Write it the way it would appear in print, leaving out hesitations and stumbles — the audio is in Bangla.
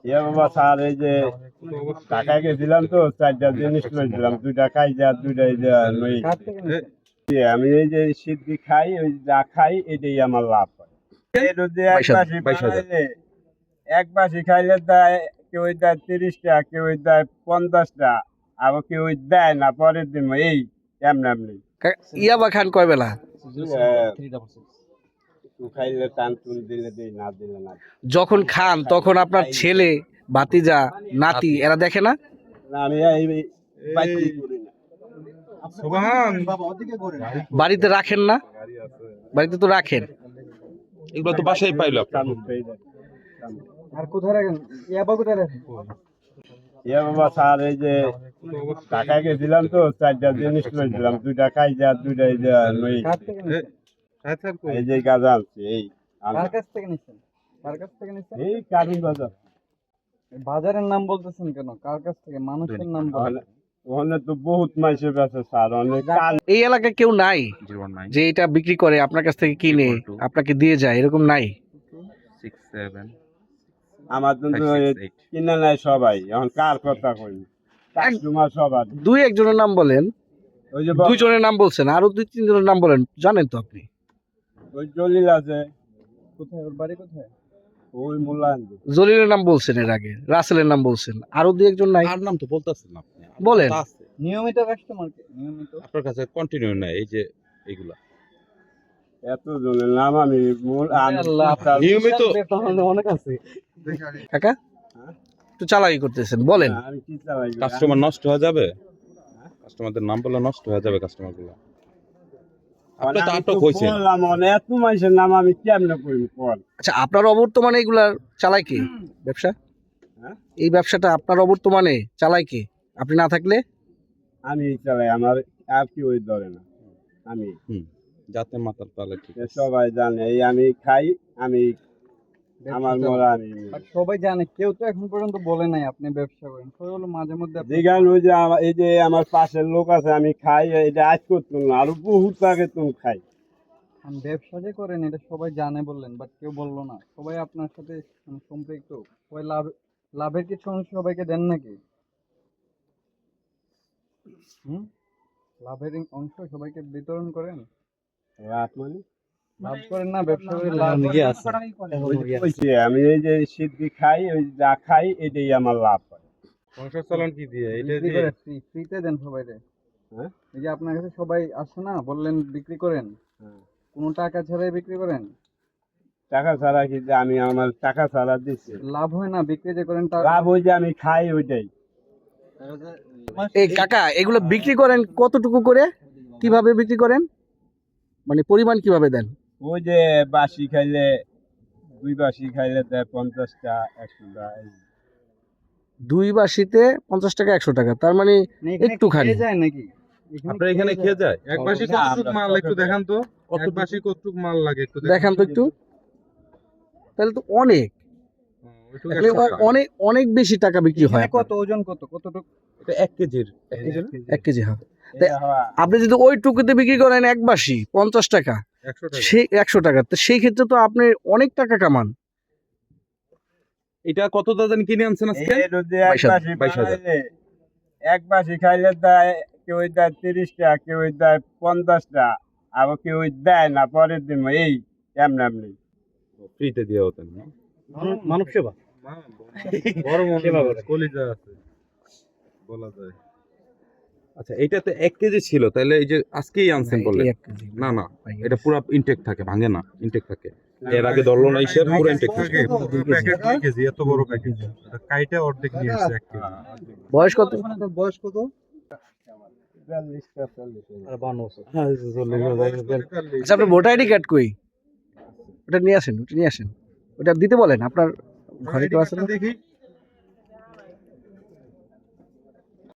এ বাবা স্যার, এই যে টাকা গেছিলাম তো, 4টা জিনিস লইছিলাম, 2টা খাই যা 2টা এই যে আমি এই যে সিদ্ধি খাই, ওই যা খাই এটাই আমার লাভ হয়। এই রোদে এক বাসি খাইলে দেয়, কেউ দেয় 30টা, কেউ দেয় 50টা, আবার কেউ দেয় না, পরের দিন এই এমনি এমনি ইয়াবা খান কয় বেলা? খাইলে টান টুন দিলে দিই, না দিলে না। যখন খান তখন আপনার ছেলে, ভাতিজা, নাতি এরা দেখে না? না, আমি এই বাইরে করি না। বাড়িতে রাখেন না? বাড়িতে তো রাখেন। এগুলো তো বাসায় পাইলো আপনার। আর কোথায় রাখেন? ইয়াবা কোথায় রাখেন? এ বাবা স্যার, এই যে টাকা গেছিলাম তো, 4টা জিনিস লইছিলাম, 2টা খাই যা 2টা এই যে কার থেকে নিছেন? এই যে গাঁজা আনছি, এই কার কাছ থেকে নিছেন? কার কাছ থেকে নিছেন? এই কারণ বাজার। বাজারের নাম বলতেছেন কেন? কার কাছ থেকে? মানুষের নাম বলেন। ওখানে তো বহুত মাইসের আছে স্যার, অনেক এই এলাকায় কেউ নাই যে এটা বিক্রি করে আপনার কাছ থেকে কিনে আপনাকে দিয়ে যায়, এরকম নাই? আমার তো কিনে নেয় সবাই, এখন কার কথা কই, কাস্টমার সবার। দুই একজনের নাম বলেন। ওই যে দুইজনের নাম বলছেন, আরো 2-3 জনের নাম বলেন, জানেন তো আপনি। ওই জলিল আছে। কোথায়? ওর বাড়ি কোথায়? ওই মূল্যায়ন। জলিলের নাম বলছেন, এর আগে রাসেলের নাম বলছেন, আরো 2-1জন নাই? আর নাম তো বলতেছেন না আপনি, বলেন। নিয়মিত কাস্টমার কে? নিয়মিত আপনার কাছে কন্টিনিউ নাই এই যে এইগুলা এত জনের নাম আমি নিয়মিত অনেক আছে। কাকা একটু চালাকি করতেছেন, বলেন। আমি কি চালাই, কাস্টমার নষ্ট হয়ে যাবে, কাস্টমারদের নাম বললে নষ্ট হয়ে যাবে কাস্টমার গুলো। আপনি তো আটক হয়েছেন। এত মাইসের নাম আমি কেমনে করি বল। আচ্ছা, আপনার অবর্তমানে এগুলার চালায় কে? ব্যবসা, হ্যাঁ? এই ব্যবসাটা আপনার অবর্তমানে চালায় কে? আপনি না থাকলে? আমি চালাই, আমার আর কি ওই ধরে না। আমি যাতে মাতার তালে ঠিক আছে। সবাই জানে, এই আমি খাই, আমি আমার মরা আমি। আর সবাই জানে, কেউ তো এখন পর্যন্ত বলে নাই আপনি ব্যবসা করেন। সবাই বলে মাঝে মধ্যে আপনি- যেখান ওই যে এই যে আমার পাশের লোক আছে, আমি খাই, এটা আজ করতাম না, আরো বহুত আগে তুমি খাই। আমি ব্যবসা যে করেন এটা সবাই জানে বললেন, বাট কেউ বললো না। সবাই আপনার সাথে সম্পৃক্ত। সবাই লাভের কিছু অংশ সবাইকে দেন নাকি? লাভের অংশ সবাইকে বিতরণ করেন? রাত মানে লাভ করেন না, ব্যবসা করে লাভ ওই যে আমি এই যে সিদ্ধি খাই, ওই যা খাই এটাই আমার লাভ হয়। সংসার চালান কি দিয়ে? এটা বিক্রি করে ফ্রিতে দেন সবাইকে। হ্যাঁ, এই যে আপনার কাছে সবাই আসে না, বললেন বিক্রি করেন, কোনো টাকা ছাড়াই বিক্রি করেন? টাকা ছাড়া কি যে আমি আমার টাকা ছাড়া দিচ্ছি, লাভ হয় না বিক্রি যে করেন? লাভ ওই যে আমি খাই ওইটাই। এই কাকা এগুলো বিক্রি করেন কতটুকু করে, কিভাবে বিক্রি করেন, মানে পরিমাণ কিভাবে দেন? ওই যে বাসি খাইলে, 2 বাসি খাইলে দেয় 50টা 100টা। 2 বাসিতে 50 টাকা 100 টাকা, তার মানে একটুখানি যায় নাকি? আপনার এখানে খেয়ে যায়? এক বাসি কতটুক মাল একটু দেখান তো, কত বাসি কতটুক মাল লাগে একটু দেখান তো একটু। তাহলে তো অনেক, তাহলে অনেক অনেক বেশি টাকা বিক্রি হয়। কত ওজন, কতটুক? এটা 1 কেজির 1 কেজি হয়। আপনি যদি ওই টুকুতে বিক্রি করেন 1 বাসি 50 টাকা, 100 টাকা। সেই 100 টাকা, তো সেই ক্ষেত্রে তো আপনি অনেক টাকা কামান। এটা কত দাদা কিনে আনছেন আজকে? এই রোদে এক 22,000 বাসি খাইলে, এক বাসি খাইলে দেয়, কেউ দেয় 30টা, কেউ দেয় 50টা, আবার কেউ দেয় না, পরের দিন এই এমনি এমনি। ফ্রিতে দিয়ে হতেন না? মানব সেবা। বড় মনে কলিজা আছে বলা যায়। আচ্ছা, এটাতে 1 কেজি ছিল, তাহলে এই যে আজকেই আনছেন বলে? এই 1 কেজি না না, এটা পুরো ইনটেক থাকে, ভাঙে না, ইনটেক থাকে। এর আগে ধরলো না, ইসে পুরো ইনটেক থাকে। প্যাকেট 2 কেজি, এত বড় প্যাকেট। এটা কাইটা অর্ধেক নিয়ে এসেছে 1 কেজি। বয়স কত? বয়স কত? 40টা 40। আচ্ছা, আপনার ভোটার আইডি কার্ড কই? ওটা নিয়ে আসেন, ওটা নিয়ে আসেন, ওটা দিতে বলেন। আপনার ঘরে কেউ আছে না? দেখি